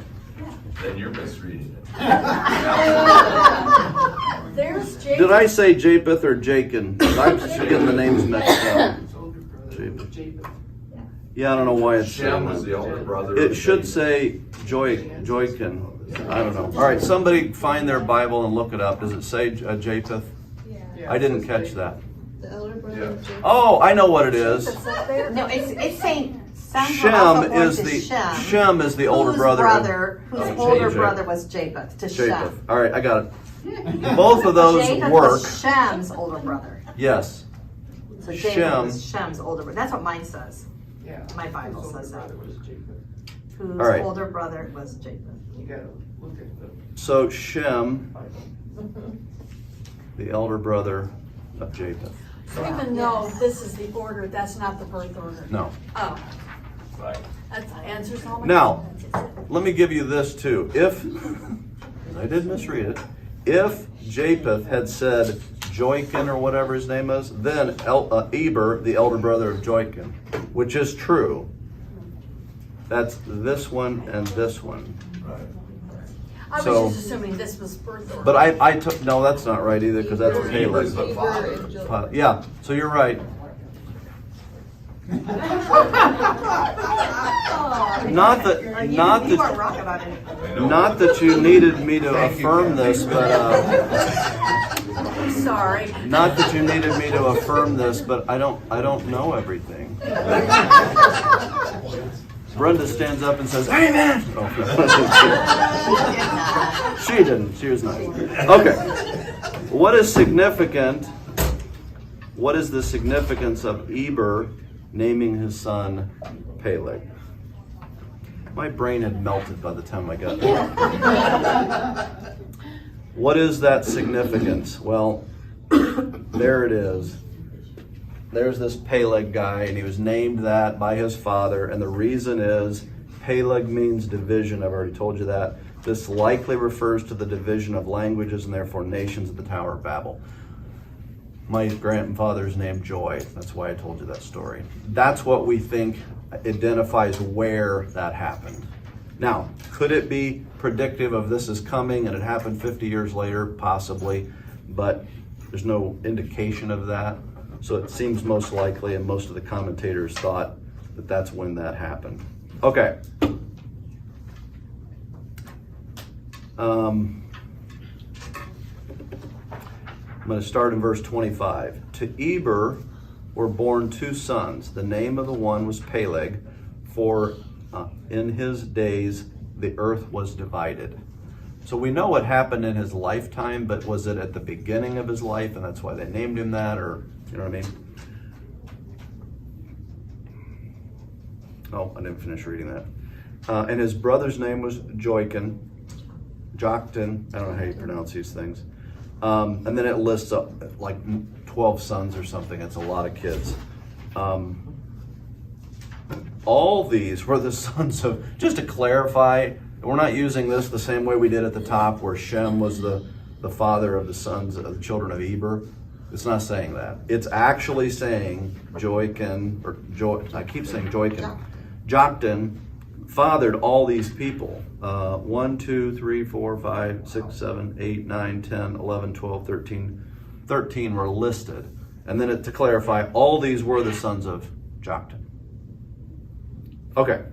you're misreading it. There's Japheth. Did I say Japheth or Jachin? I'm just getting the names mixed up. His older brother, Japheth. Japheth. Yeah, I don't know why it's Shem saying was that. the older brother. It of should Japheth. say Joikin. I don't know. All right, somebody find their Bible and look it up. Does it say Japheth? Yeah, I didn't it says catch Japheth. that. The elder brother Yeah. of Jacob. Oh, I know what it is. Japheth's up there. No, it's saying some were also Shem born is to the Shem, is the older whose brother whose of older Japheth. brother was Japheth, to Japheth. Shem. All right, I got it. Both of those Japheth work. was Shem's older brother. Yes. So Shem. Japheth was Shem's older brother. That's what mine says. Yeah. My Bible His older says that. brother was Japheth. Whose All right. older brother was Japheth. You gotta look at the So Shem, Bible. the elder brother of Japheth. Even though this is the order, that's not the birth order. No. Oh, Right. that answers all my Now, questions. let me give you this too. If, I did misread it, if Japheth had said Joachim or whatever his name is, then Eber, the elder brother of Joachim, which is true. That's this one and this one. I was so- just assuming this was birth order. But I took, no, that's not right either, because that's Eber's Caleb. the father. Yeah, so you're right. Not that, not You are that, wrong about it. not that you needed me to affirm this, but, I'm sorry. not that you needed me to affirm this, but I don't know everything. Brenda stands up and says, "Amen." Oh. She didn't. She was nice. Okay. What is significant? What is the significance of Eber naming his son Peleg? My brain had melted by the time I got there. What is that significance? Well, there it is. There's this Peleg guy, and he was named that by his father, and the reason is Peleg means division. I've already told you that. This likely refers to the division of languages and therefore nations at the Tower of Babel. My grandfather's named Joy. That's why I told you that story. That's what we think identifies where that happened. Now, could it be predictive of this is coming and it happened 50 years later? Possibly, but there's no indication of that. So it seems most likely, and most of the commentators thought that that's when that happened. Okay. I'm going to start in verse 25. To Eber were born two sons. The name of the one was Peleg, for in his days the earth was divided. So we know what happened in his lifetime, but was it at the beginning of his life, and that's why they named him that, or you know what I mean? Oh, I didn't finish reading that. And his brother's name was Joachim, I don't know how you pronounce these things. And then it lists up like 12 sons or something. It's a lot of kids. All these were the sons of, just to clarify, we're not using this the same way we did at the top where Shem was the father of the sons of the children of Eber. It's not saying that. It's actually saying Joachim, I keep saying Joachim. Joktan fathered all these people. 1, 2, 3, 4, 5, 6, 7, 8, 9, 10, 11, 12, 13. 13 were listed. And then to clarify, all these were the sons of Joktan. Okay.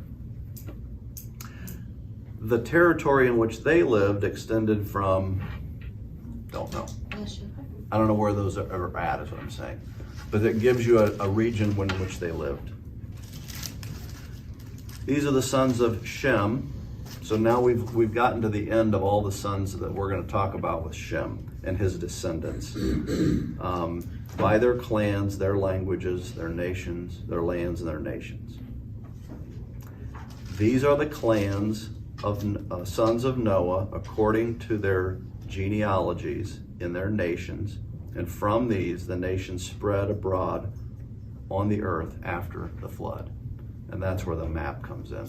The territory in which they lived extended from, don't know. I don't know where those are at, is what I'm saying. But it gives you a region in which they lived. These are the sons of Shem. So now we've gotten to the end of all the sons that we're going to talk about with Shem and his descendants. By their clans, their languages, their nations, their lands, and their nations. These are the clans of sons of Noah according to their genealogies in their nations. And from these, the nations spread abroad on the earth after the flood. And that's where the map comes in,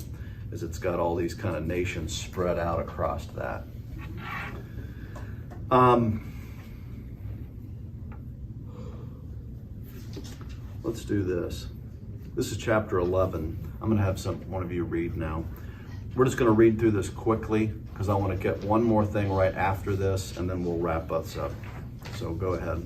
is it's got all these kind of nations spread out across that. Let's do this. This is chapter 11. I'm going to have one of you read now. We're just going to read through this quickly because I want to get one more thing right after this, and then we'll wrap us up. So go ahead.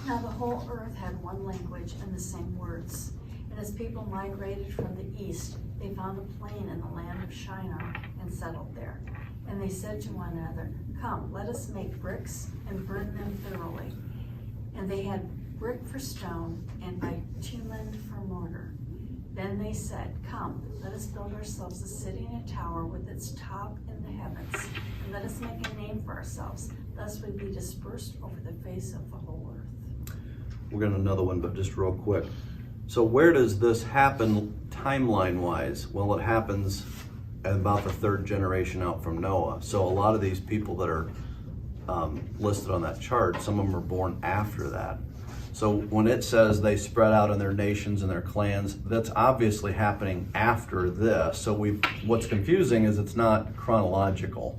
Now the whole earth had one language and the same words. And as people migrated from the east, they found a plain in the land of Shinar and settled there. And they said to one another, "Come, let us make bricks and burn them thoroughly." And they had brick for stone and bitumen for mortar. Then they said, "Come, let us build ourselves a city and a tower with its top in the heavens, and let us make a name for ourselves. Thus we be dispersed over the face of the whole earth." We're going to another one, but just real quick. So where does this happen timeline-wise? Well, it happens at about the third generation out from Noah. So a lot of these people that are listed on that chart, some of them are born after that. So when it says they spread out in their nations and their clans, that's obviously happening after this. So what's confusing is it's not chronological.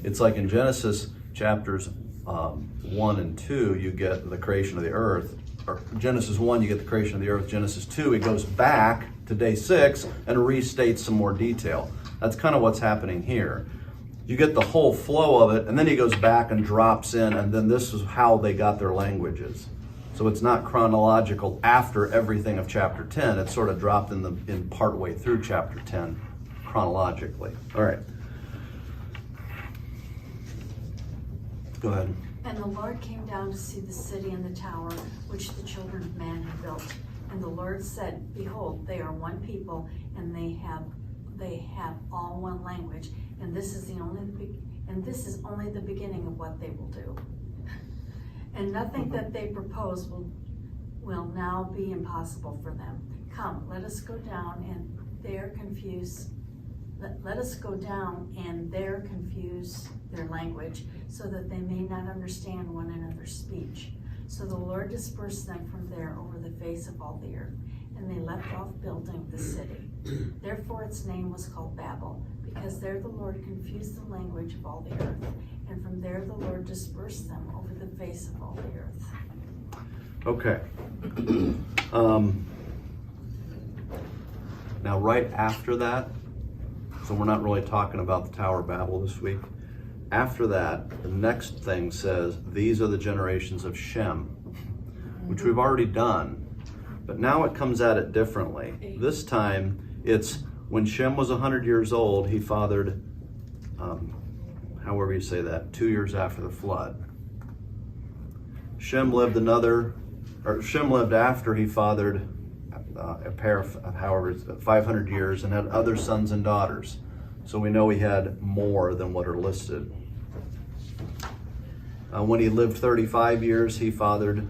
It's like in Genesis chapters 1 and 2, you get the creation of the earth. Or Genesis 1, you get the creation of the earth. Genesis 2, it goes back to day 6 and restates some more detail. That's kind of what's happening here. You get the whole flow of it, and then he goes back and drops in, and then this is how they got their languages. So it's not chronological after everything of chapter 10. It's sort of dropped in part way through chapter 10 chronologically. All right. Go ahead. And the Lord came down to see the city and the tower, which the children of man had built. And the Lord said, behold, they are one people, and they have all one language, and this is only the beginning of what they will do. And nothing that they propose will now be impossible for them. Come, let us go down and there confuse their language, so that they may not understand one another's speech. So the Lord dispersed them from there over the face of all the earth, and they left off building the city. Therefore its name was called Babel, because there the Lord confused the language of all the earth, and from there the Lord dispersed them over the face of all the earth. Okay. Now right after that, so we're not really talking about the Tower of Babel this week. After that, the next thing says, these are the generations of Shem, which we've already done. But now it comes at it differently. This time, it's when Shem was 100 years old, he fathered, however you say that, 2 years after the flood. Shem lived after he fathered a pair of, 500 years and had other sons and daughters. So we know he had more than what are listed. When he lived 35 years, he fathered,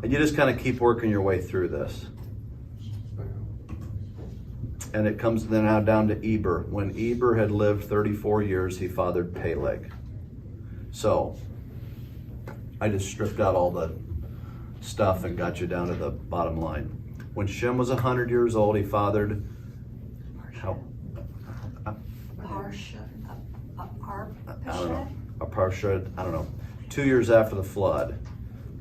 and you just kind of keep working your way through this. And it comes then now down to Eber. When Eber had lived 34 years, he fathered Peleg. So I just stripped out all the stuff and got you down to the bottom line. When Shem was 100 years old, he fathered Arpachshad, I don't know, 2 years after the flood.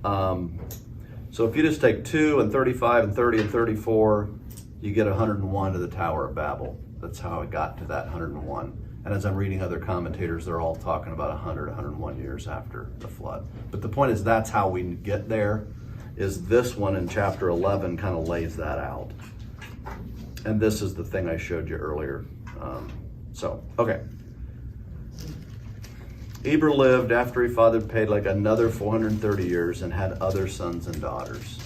So if you just take 2 and 35 and 30 and 34, you get 101 to the Tower of Babel. That's how it got to that 101. And as I'm reading other commentators, they're all talking about 100, 101 years after the flood. But the point is, that's how we get there, is this one in chapter 11 kind of lays that out. And this is the thing I showed you earlier. Okay. Eber lived after he fathered Peleg another 430 years and had other sons and daughters.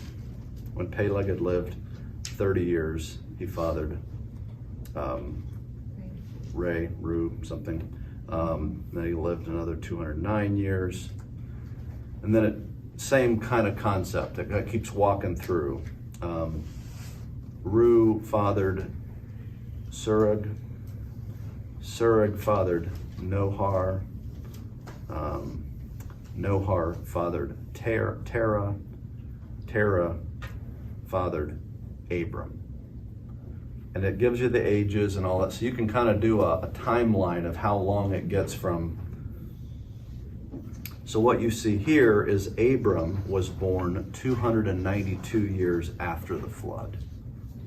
When Peleg had lived 30 years, he fathered Ru, something. Then he lived another 209 years. And then same kind of concept. It keeps walking through. Ru fathered Serug. Serug fathered Nohar. Nohar fathered Terah. Terah fathered Abram. And it gives you the ages and all that. So you can kind of do a timeline of how long it gets from. So what you see here is Abram was born 292 years after the flood.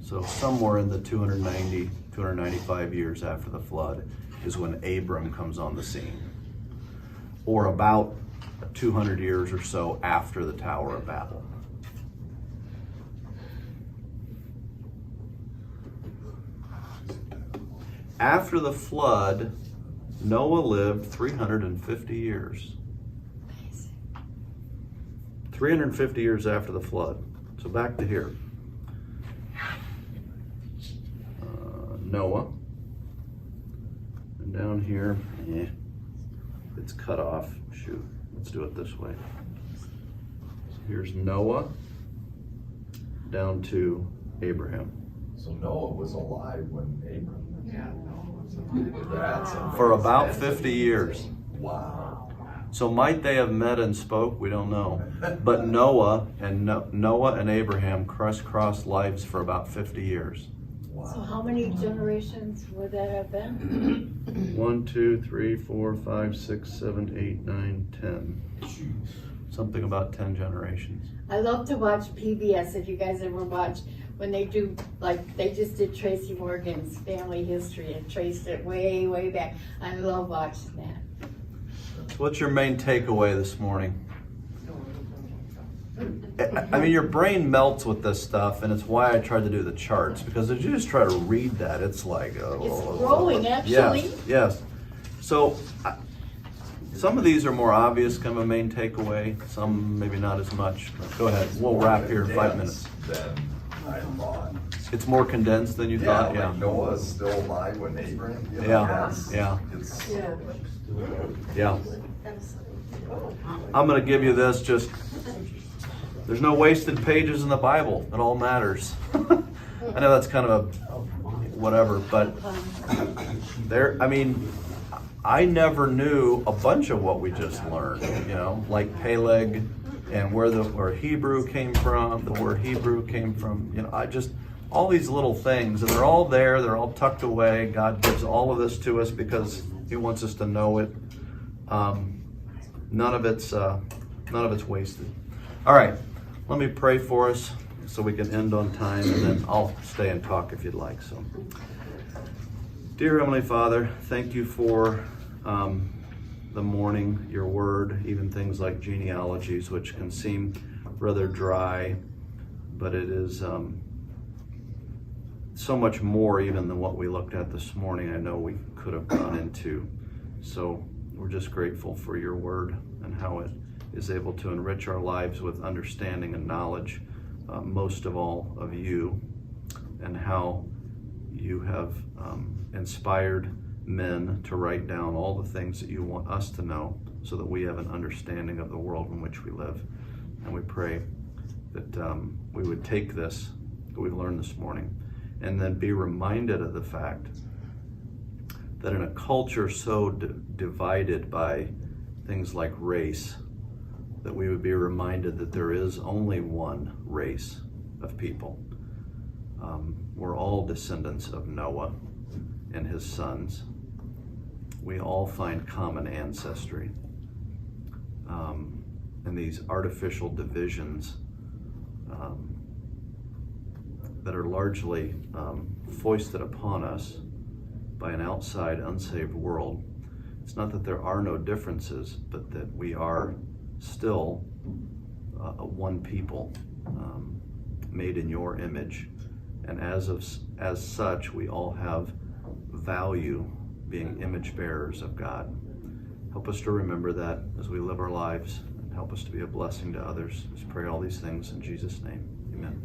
So somewhere in the 290, 295 years after the flood is when Abram comes on the scene. Or about 200 years or so after the Tower of Babel. After the flood, Noah lived 350 years. 350 years after the flood. So back to here. Noah. And down here, it's cut off. Shoot, let's do it this way. Here's Noah down to Abraham. So Noah was alive when Abram. Yeah, no. That's amazing. For about 50 years. Wow. So might they have met and spoke? We don't know. But Noah and Abraham crisscrossed lives for about 50 years. So how many generations would that have been? 1, 2, 3, 4, 5, 6, 7, 8, 9, 10. Something about 10 generations. I love to watch PBS, if you guys ever watch, when they do, like, they just did Tracy Morgan's family history and traced it way, way back. I love watching that. So what's your main takeaway this morning? I mean, your brain melts with this stuff, and it's why I tried to do the charts, because if you just try to read that, it's like, It's growing, actually. Yes. So, some of these are more obvious, kind of a main takeaway. Some maybe not as much. Go ahead. We'll wrap here in 5 minutes. Then I thought. It's more condensed than you thought. Like Yeah. Noah's still alive when Abraham. You know, Yeah. that's- Yeah. It's, Yeah. I'm going to give you this. Just there's no wasted pages in the Bible. It all matters. I know that's kind of a whatever, but there. I mean, I never knew a bunch of what we just learned. You know, like Peleg and where Hebrew came from. The word Hebrew came from. You know, I just all these little things, and they're all there. They're all tucked away. God gives all of this to us because He wants us to know it. None of it's wasted. All right, let me pray for us so we can end on time, and then I'll stay and talk if you'd like. So, dear Heavenly Father, thank you for the morning, your word, even things like genealogies, which can seem rather dry, but it is so much more even than what we looked at this morning. I know we could have gone into. So we're just grateful for your word and how it is able to enrich our lives with understanding and knowledge, most of all of you, and how you have inspired men to write down all the things that you want us to know so that we have an understanding of the world in which we live. And we pray that we would take this that we've learned this morning and then be reminded of the fact that in a culture so divided by things like race, that we would be reminded that there is only one race of people. We're all descendants of Noah and his sons. We all find common ancestry. And these artificial divisions that are largely foisted upon us by an outside unsaved world. It's not that there are no differences, but that we are still one people made in your image. And as such, we all have value being image bearers of God. Help us to remember that as we live our lives, and help us to be a blessing to others. Let's pray all these things in Jesus' name. Amen.